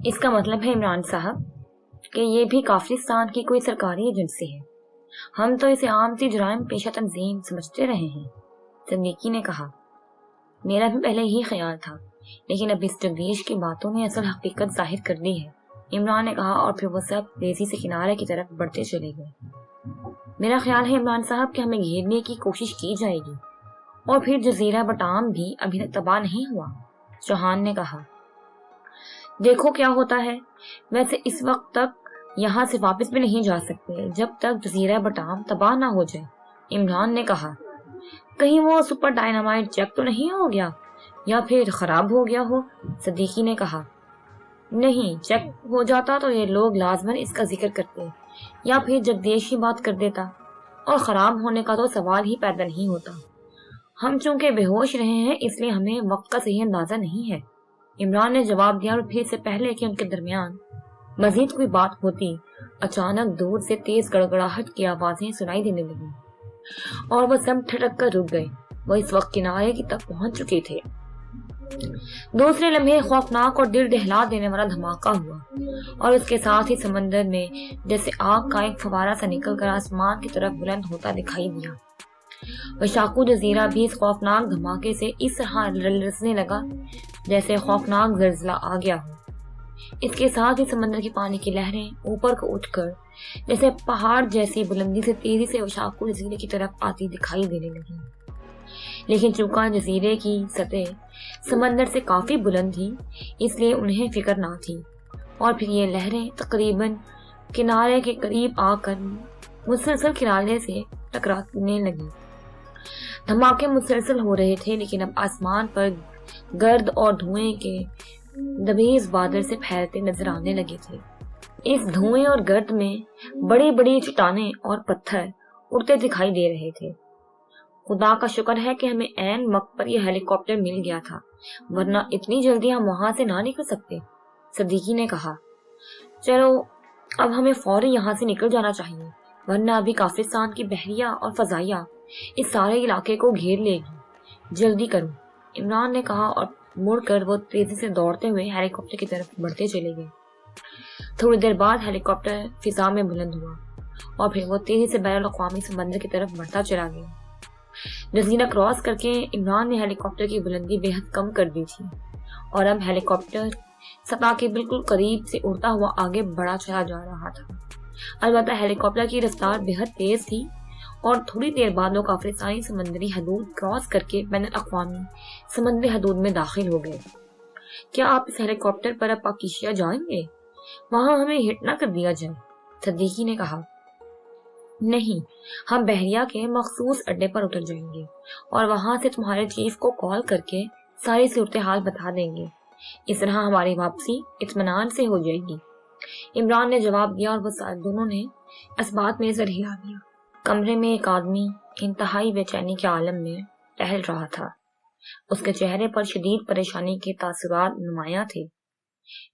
اس کا مطلب ہے عمران صاحب کہ یہ بھی کافرستان کی کوئی سرکاری ایجنسی ہے. ہم تو اسے عام سی جرائم پیشہ تنظیم سمجھتے رہے ہیں. صدیقی نے کہا. میرا بھی پہلے یہی خیال تھا، لیکن اب اس جگدیش کی باتوں نے اصل حقیقت ظاہر کر دی ہے، عمران نے کہا، اور پھر وہ سب تیزی سے کنارے کی طرف بڑھتے چلے گئے. میرا خیال ہے عمران صاحب کہ ہمیں گھیرنے کی کوشش کی جائے گی، اور پھر جزیرہ بٹام بھی ابھی تک تباہ نہیں ہوا. چوہان نے کہا. دیکھو کیا ہوتا ہے. ویسے اس وقت تک یہاں سے واپس بھی نہیں جا سکتے جب تک جزیرہ بٹام تباہ نہ ہو جائے. عمران نے کہا. کہیں وہ سپر ڈائنامائٹ چیک تو نہیں ہو گیا یا پھر خراب ہو گیا ہو؟ صدیقی نے کہا. نہیں، چیک ہو جاتا تو یہ لوگ لازماً اس کا ذکر کرتے یا پھر جگدیش ہی بات کر دیتا، اور خراب ہونے کا تو سوال ہی پیدا نہیں ہوتا. ہم چونکہ بے ہوش رہے ہیں اس لیے ہمیں وقت کا صحیح اندازہ نہیں ہے، عمران نے جواب دیا. اور پھر سے پہلے کہ ان کے درمیان مزید کوئی بات ہوتی، اچانک دور سے تیز گڑگڑاہٹ کی آوازیں سنائی دینے لگیں اور وہ سب ٹھٹک کر رک گئے. وہ اس وقت کنارے کی تک پہنچ چکے تھے. دوسرے لمحے خوفناک اور دل دہلا دینے والا دھماکہ ہوا، اور اس کے ساتھ ہی سمندر میں جیسے آگ کا ایک فوارہ سا نکل کر آسمان کی طرف بلند ہوتا دکھائی دیا. وشاکو جزیرہ بھی اس خوفناک دھماکے سے اس طرح لرزنے لگا جیسے خوفناک زلزلہ آ گیا ہو. اس کے ساتھ ہی سمندر کی پانی کی لہریں اوپر کو اٹھ کر جیسے پہاڑ جیسی بلندی سے تیزی سے وشاکو جزیرے کی طرف آتی دکھائی دینے لگی. لیکن چونکہ جزیرے کی سطح سمندر سے کافی بلند تھی اس لیے انہیں فکر نہ تھی، اور پھر یہ لہریں تقریباً کنارے کے قریب آ کر مسلسل کنارے سے ٹکرانے لگی. دھماکے مسلسل ہو رہے تھے، لیکن اب آسمان پر گرد اور دھوئیں کے دبیز بادل سے پھیلتے نظر آنے لگے تھے. اس دھوئیں اور گرد میں بڑی بڑی چٹانیں اور پتھر اڑتے دکھائی دے رہے تھے. خدا کا شکر ہے کہ ہمیں عین وقت پر یہ ہیلی کاپٹر مل گیا تھا، ورنہ اتنی جلدی ہم وہاں سے نہ نکل سکتے. صدیقی نے کہا. چلو اب ہمیں فوری یہاں سے نکل جانا چاہیے، ورنہ ابھی کافرستان کی بحریہ اور فضائیہ اس سارے علاقے کو گھیر لے گی. جلدی کرو، عمران نے کہا، اور مڑ کر وہ تیزی سے دوڑتے ہوئے ہیلی کاپٹر کی طرف بڑھتے چلے گئے. تھوڑی دیر بعد ہیلی کاپٹر فضا میں بلند ہوا اور پھر وہ تیزی سے بین الاقوامی سمندر کی طرف بڑھتا چلا گیا. جزیرہ کراس کر کے عمران نے ہیلی کاپٹر کی بلندی بے حد کم کر دی تھی، اور اب ہیلی کاپٹر سطح کے بالکل قریب سے اڑتا ہوا آگے بڑھا چلا جا رہا تھا. البتہ ہیلی کاپٹر کی رفتار بے حد تیز تھی، اور تھوڑی دیر بعد وہ کافرستانی سمندری حدود کراس کر کے بین الاقوامی سمندری حدود میں داخل ہو گئے. کیا آپ اس ہیلی کاپٹر پر اب پاکیشیا جائیں گے؟ وہاں ہمیں ہٹ نہ کر دیا جائے. صدیقی نے کہا. نہیں، ہم بحریہ کے مخصوص اڈے پر اتر جائیں گے اور وہاں سے تمہارے چیف کو کال کر کے ساری صورتحال بتا دیں گے. اس طرح ہماری واپسی اطمینان سے ہو جائے گی. عمران نے جواب دیا، اور وہ دونوں نے اس بات میں سر ہلا دیا. کمرے میں ایک آدمی انتہائی بے چینی کے عالم میں ٹہل رہا تھا. اس کے چہرے پر شدید پریشانی کے تاثرات نمایاں تھے.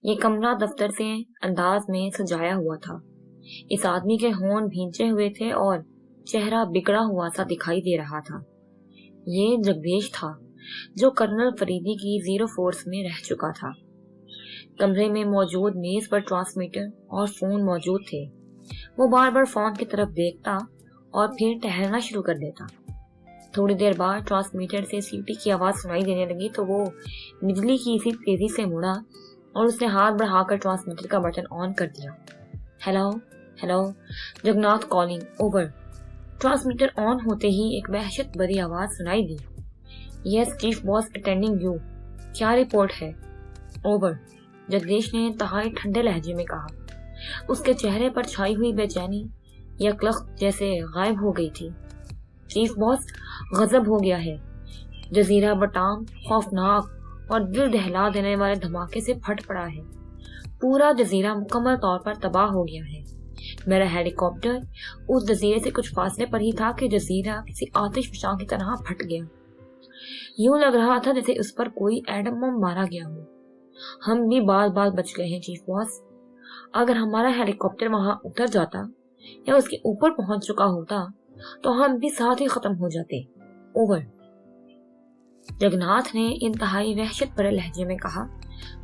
یہ کمرہ دفتر سے انداز میں سجایا ہوا تھا. اس آدمی کے ہونٹ بھینچے ہوئے تھے اور چہرہ بگڑا ہوا سا دکھائی دے رہا تھا. یہ جگدیش تھا جو کرنل فریدی کی زیرو فورس میں رہ چکا تھا. کمرے میں موجود میز پر ٹرانسمیٹر اور فون موجود تھے. وہ بار بار فون کی طرف دیکھتا اور پھر ٹہلنا شروع کر دیتا. تھوڑی دیر بعد ٹرانسمیٹر سے سیٹی کی آواز سنائی دینے لگی تو وہ بجلی کی اسی تیزی سے مڑا اور اس نے ہاتھ بڑھا کر ٹرانسمیٹر کا بٹن آن کر دیا. Hello hello, Jagannath calling, over. Transmitter on ہوتے ہی ایک وحشت بھری آواز سنائی دی. Yes chief boss attending you. کیا رپورٹ ہے؟ اوور. جگدیش نے انتہائی ٹھنڈے لہجے میں کہا. اس کے چہرے پر چھائی ہوئی بے چینی یکلخت جیسے غائب ہو گئی تھی. چیف باس، غضب ہو گیا ہے. جزیرہ بٹام خوفناک اور دل دہلا دینے والے دھماکے سے پھٹ پڑا ہے. پورا جزیرہ مکمل طور پر تباہ ہو گیا ہے. میرا ہیلی کاپٹر اس جزیرے سے کچھ فاصلے پر ہی تھا کہ جزیرہ کسی آتش فشاں کی طرح پھٹ گیا. یوں لگ رہا تھا جیسے اس پر کوئی ایٹم بم مارا گیا ہو. ہم بھی بال بال بچ گئے ہیں چیف باس. اگر ہمارا ہیلی کاپٹر وہاں اتر جاتا یا اس کے اوپر پہنچ چکا ہوتا تو ہم بھی ساتھ ہی ختم ہو جاتے. اوور. جگناتھ نے انتہائی وحشت بھرے لہجے میں کہا.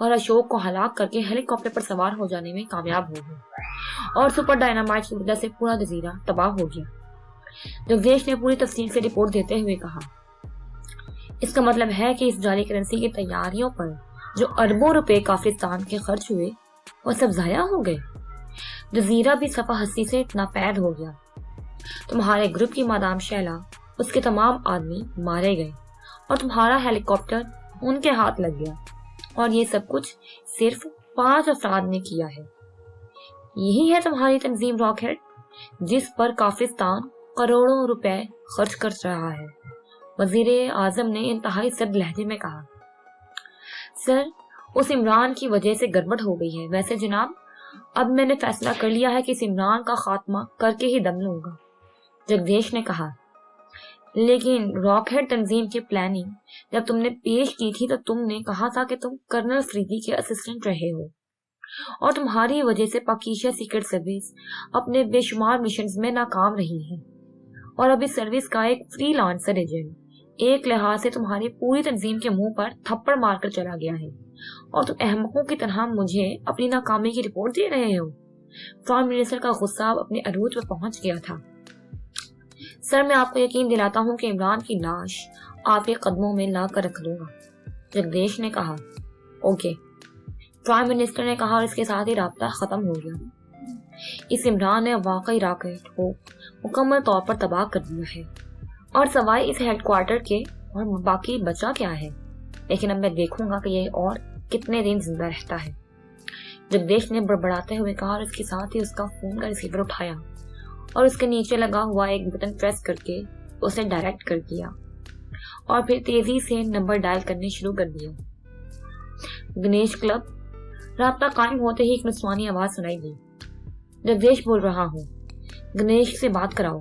اور اشوک کو ہلاک کر کے ہیلی کاپٹر پر سوار ہو جانے میں کامیاب ہو گئے اور سپر ڈائنامائٹ کی وجہ سے پورا جزیرہ تباہ ہو گیا۔ جگدیش نے پوری تفصیل سے رپورٹ دیتے ہوئے کہا، اس کا مطلب ہے کہ اس جعلی کرنسی کی تیاریوں پر جو اربوں روپے کافرستان کے خرچ ہوئے وہ سب ضائع ہو گئے۔ جزیرہ بھی صفحہ ہستی سے ناپید ہو گیا۔ تمہارے گروپ کی مادام شیلا، اس کے تمام آدمی مارے گئے اور تمہارا ہیلی کاپٹر ان کے ہاتھ لگ گیا، اور یہ سب کچھ صرف 5 افراد نے کیا ہے۔ یہی ہے تمہاری تنظیم راکٹ، جس پر کافرستان کروڑوں روپے خرچ کر رہا ہے۔ وزیر اعظم نے انتہائی سرد لہجے میں کہا، سر، اس عمران کی وجہ سے گڑبڑ ہو گئی ہے۔ ویسے جناب، اب میں نے فیصلہ کر لیا ہے کہ اس عمران کا خاتمہ کر کے ہی دم لوں گا۔ جگدیش نے کہا، لیکن راکٹ تنظیم کی پلاننگ جب تم نے پیش کی تھی تو تم نے کہا تھا کہ تم کرنل فریدی کے اسسٹنٹ رہے ہو، اور تمہاری وجہ سے پاکیزہ سیکرٹ سروس اپنے بے شمار مشنز میں ناکام رہی ہے، اور اب اس سروس کا ایک فری لانسر ایجنٹ ایک لحاظ سے تمہاری پوری تنظیم کے منہ پر تھپڑ مار کر چلا گیا ہے، اور تم احمقوں کی طرح مجھے اپنی ناکامی کی رپورٹ دے رہے ہو۔ پرائم منسٹر کا غصہ اپنے عروج پر پہنچ گیا تھا۔ سر، میں آپ کو یقین دلاتا ہوں کہ عمران کی لاش آپ کے قدموں میں لا کر رکھ دوں گا۔ جگدیش نے کہا، اوکے۔ پرائم منسٹر نے کہا، اور اس کے ساتھ ہی رابطہ ختم ہو گیا۔ اس عمران نے واقعی راکٹ کو مکمل طور پر تباہ کر دیا ہے، اور سوائے اس ہیڈ کوارٹر کے اور باقی بچا کیا ہے؟ لیکن اب میں دیکھوں گا کہ یہ اور کتنے دن زندہ رہتا ہے۔ جگدیش نے بڑبڑاتے ہوئے کہا، اور اس کے ساتھ ہی اس کا فون کا ریسیور اٹھایا اور اس کے نیچے لگا ہوا ایک بٹن پریس کر کے اسے ڈائریکٹ کر دیا، اور پھر تیزی سے نمبر ڈائل کرنے شروع کر دیا۔ گنیش کلب۔ رابطہ قائم ہوتے ہی ایک نسوانی آواز سنائی دی، جگدیش بول رہا ہوں، گنیش سے بات کراؤ۔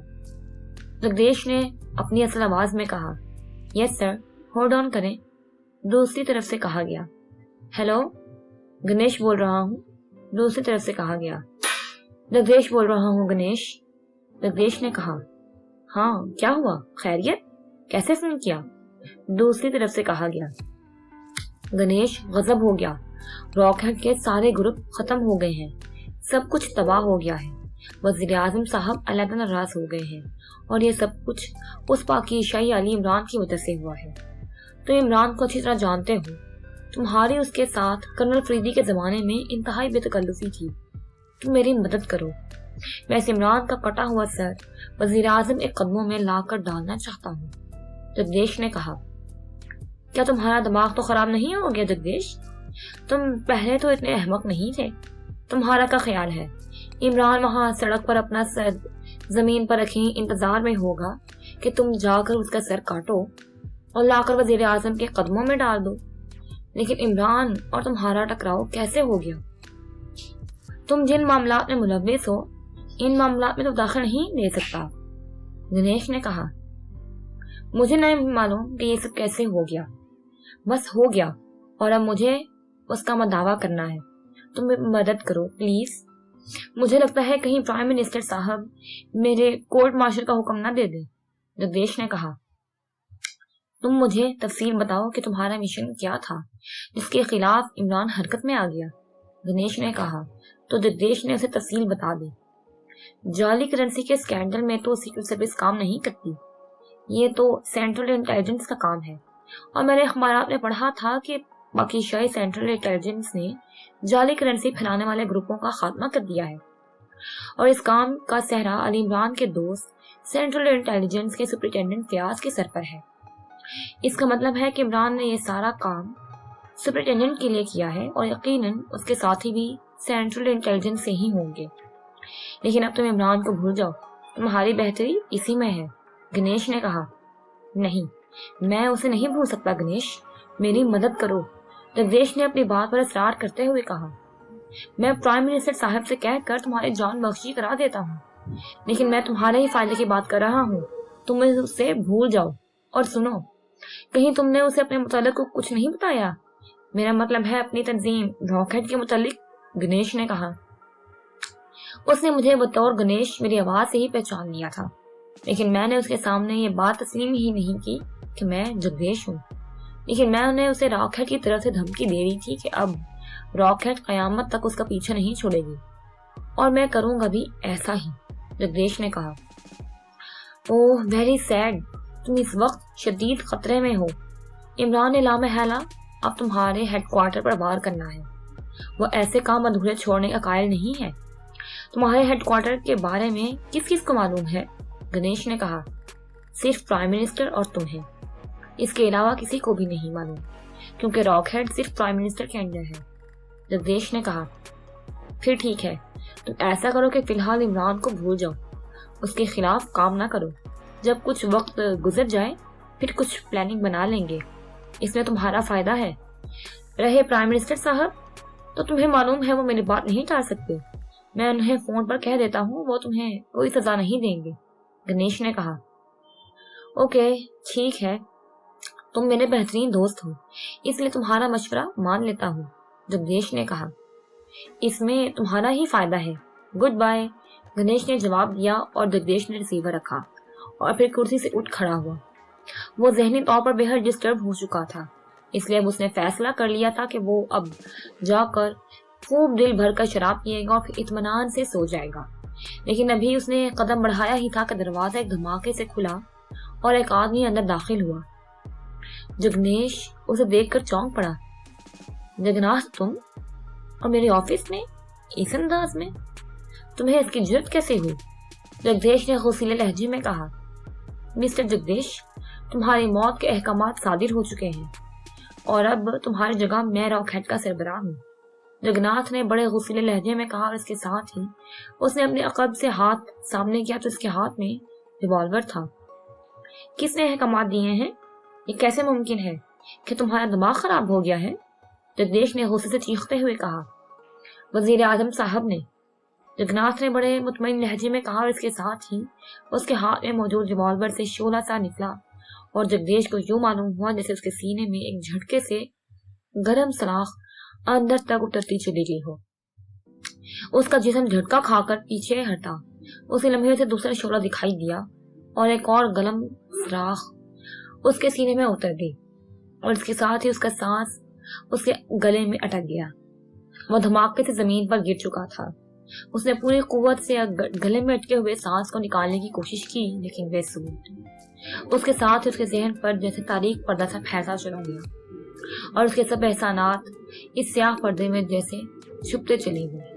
جگدیش نے اپنی اصل آواز میں کہا، یس سر، ہولڈ آن کریں۔ دوسری طرف سے کہا گیا، ہیلو، گنیش بول رہا ہوں۔ دوسری طرف سے کہا گیا، جگدیش بول رہا ہوں گنیش۔ جگدیش نے کہا، ہاں کیا ہوا، خیریت، کیسے فون کیا؟ دوسری طرف سے کہا گیا۔ گنیش غضب ہو گیا، راکٹ کے سارے گروپ ختم ہو گئے ہیں، سب کچھ تباہ ہو گیا ہے، وزیر اعظم صاحب علیحدہ ناراض ہو گئے ہیں، اور یہ سب کچھ اس پاکیزہ علی عمران کی وجہ سے ہوا ہے۔ تم عمران کو اچھی طرح جانتے ہو، تمہاری اس کے ساتھ کرنل فریدی کے زمانے میں انتہائی بے تکلفی تھی۔ تم میری مدد کرو، میں اس عمران کا کٹا ہوا سر وزیر اعظم کے قدموں میں لا کر ڈالنا چاہتا ہوں۔ جگدیش نے کہا، کیا تمہارا دماغ تو خراب نہیں ہو گیا جگدیش؟ تم پہلے تو اتنے احمق نہیں تھے۔ تمہارا کیا خیال ہے عمران وہاں سڑک پر اپنا سر زمین پر رکھیں انتظار میں ہوگا کہ تم جا کر اس کا سر کاٹو اور لا کر وزیر اعظم کے قدموں میں ڈال دو؟ لیکن عمران اور تمہارا ٹکراؤ کیسے ہو گیا؟ تم جن معاملات میں ملوث ہو، ان معاملات میں تو داخل نہیں دے سکتا۔ گنیش نے کہا، مجھے نہیں معلوم کہ یہ سب کیسے ہو گیا، بس ہو گیا، اور اب مجھے اس کا دعویٰ کرنا ہے۔ تم مدد کرو پلیز۔ مجھے لگتا ہے کہیں پرائم منسٹر صاحب میرے کورٹ مارشل کا حکم نہ دے دیں۔ جگدیش نے کہا، تم مجھے تفصیل بتاؤ کہ تمہارا مشن کیا تھا جس کے خلاف عمران حرکت میں آ گیا۔ گنیش نے کہا، تو جگدیش نے اسے تفصیل بتا دی۔ جعلی کرنسی کے اسکینڈل میں تو سیکرٹ سروس کام نہیں کرتی، یہ تو سینٹرل انٹیلیجنس کا کام ہے، اور میں نے اخبارات میں پڑھا تھا کہ پاکیزہ سینٹرل انٹیلیجنس نے جعلی کرنسی پھیلانے والے گروپوں کا خاتمہ کر دیا ہے، اور اس کام کا سہرا علی عمران کے دوست سینٹرل انٹیلیجنس کے سپرنٹینڈنٹ فیاض کے سر پر ہے۔ اس کا مطلب ہے کہ عمران نے یہ سارا کام سپرنٹینڈنٹ کے لیے کیا ہے، اور یقیناً اس کے ساتھی بھی سینٹرل انٹیلیجنس سے ہی ہوں گے۔ لیکن اب تم عمران کو بھول جاؤ، تمہاری بہتری اسی میں ہے۔ گنیش نے کہا، نہیں، میں اسے نہیں بھول سکتا گنیش، میری مدد کرو۔ جگدیش نے اپنی بات پر اصرار کرتے ہوئے کہا، میں پرائم منسٹر صاحب سے کہہ کر تمہاری جان بخشی کرا دیتا ہوں، لیکن میں تمہارے ہی فائدے کی بات کر رہا ہوں، تم اسے بھول جاؤ۔ اور سنو، کہیں تم نے اسے اپنے متعلق کچھ نہیں بتایا؟ میرا مطلب ہے اپنی تنظیم راکٹ کے متعلق۔ گنیش نے کہا، اس نے مجھے بطور گنیش میری آواز سے ہی پہچان لیا تھا، لیکن میں نے اس کے سامنے یہ بات تسلیم ہی نہیں کی کہ میں جگدیش ہوں۔ لیکن میں انہیں اسے راک ہیڈ کی طرف سے دھمکی دے رہی تھی کہ اب راک ہیڈ قیامت تک اس کا پیچھا نہیں چھوڑے گی، اور میں کروں گا بھی ایسا ہی، جگدیش نے کہا۔ اوہ ویری سیڈ، تم اس وقت شدید خطرے میں ہو۔ عمران نے لامحالہ اب تمہارے ہیڈ کوارٹر پر وار کرنا ہے۔ وہ ایسے کام ادھورے چھوڑنے کا قائل نہیں ہے۔ تمہارے ہیڈ کوارٹر کے بارے میں کس کس کو معلوم ہے؟ گنیش نے کہا۔ صرف پرائم منسٹر اور تمہیں، اس کے علاوہ کسی کو بھی نہیں معلوم، کیونکہ راک ہیڈ صرف پرائم منسٹر کے انڈر ہے، جگدیش نے کہا۔ پھر ٹھیک ہے، تم ایسا کرو کہ فی الحال عمران کو بھول جاؤ، اس کے خلاف کام نہ کرو۔ جب کچھ وقت گزر جائے پھر کچھ پلاننگ بنا لیں گے، اس میں تمہارا فائدہ ہے۔ رہے پرائم منسٹر صاحب، تو تمہیں معلوم ہے وہ میری بات نہیں ٹال سکتے۔ میں انہیں فون پر کہہ دیتا ہوں، وہ تمہیں کوئی سزا نہیں دیں گے، گنیش نے کہا۔ اوکے ٹھیک ہے، تم میرے بہترین دوست ہو، اس لیے تمہارا مشورہ مان لیتا ہوں، جگدیش نے کہا۔ اس میں تمہارا ہی فائدہ ہے، گڈ بائے، گنیش نے جواب دیا، اور جگدیش نے ریسیور رکھا اور پھر کرسی سے اٹھ کھڑا ہوا۔ وہ ذہنی طور پر بے حد ڈسٹرب ہو چکا تھا، اس لیے اب اس نے فیصلہ کر لیا تھا کہ وہ اب جا کر خوب دل بھر کر شراب پیے گا اور پھر اطمینان سے سو جائے گا۔ لیکن ابھی اس نے قدم بڑھایا ہی تھا کہ دروازہ ایک دھماکے سے کھلا اور ایک آدمی اندر داخل ہوا۔ جگنیش اسے دیکھ کر چونک پڑا۔ جگناث تم؟ اور میرے آفس میں اس انداز میں؟ تمہیں اس کی جرت کیسے ہوئی؟ جگدیش نے غصیلے لہجے میں کہا۔ مسٹر جگدیش، تمہاری موت کے احکامات صادر ہو چکے ہیں اور اب تمہاری جگہ میں راک ہیڈ کا سربراہ ہوں، جگناتھ نے بڑے غصیلے لہجے میں کہا، اور اس کے ساتھ ہی اس نے اپنے عقب سے ہاتھ سامنے کیا تو اس کے ہاتھ میں ریوالور تھا۔ کس نے احکامات دیے ہیں؟ یہ کیسے ممکن ہے؟ کہ تمہارا دماغ خراب ہو گیا ہے؟ جگدیش نے غصے سے چیختے ہوئے کہا۔ وزیر اعظم صاحب نے، جگناتھ نے بڑے مطمئن لہجے میں کہا، اور اس کے ساتھ ہی اس کے ہاتھ میں موجود ریوالور سے شعلہ سا نکلا اور جگدیش کو یوں معلوم ہوا جیسے اس کے سینے میں ایک جھٹکے سے گرم سلاخ اندر تک اترتی چلی گئی ہو۔ اس کا جسم جھٹکا کھا کر پیچھے ہٹا، اسی لمحے سے دوسرا شعلہ دکھائی دیا اور ایک اور گرم سلاخ اس کے سینے میں اتر گئی، اور اس کے ساتھ ہی اس کا سانس اس کے گلے میں اٹک گیا۔ وہ دھماکے سے زمین پر گر چکا تھا۔ اس نے پوری قوت سے گلے میں اٹکے ہوئے سانس کو نکالنے کی کوشش کی، لیکن بے سود۔ اس کے ساتھ اس کے ذہن پر جیسے تاریک پردہ سا پھیلا چلا گیا، اور اس کے سب احسانات اس سیاہ پردے میں جیسے چھپتے چلے گئے۔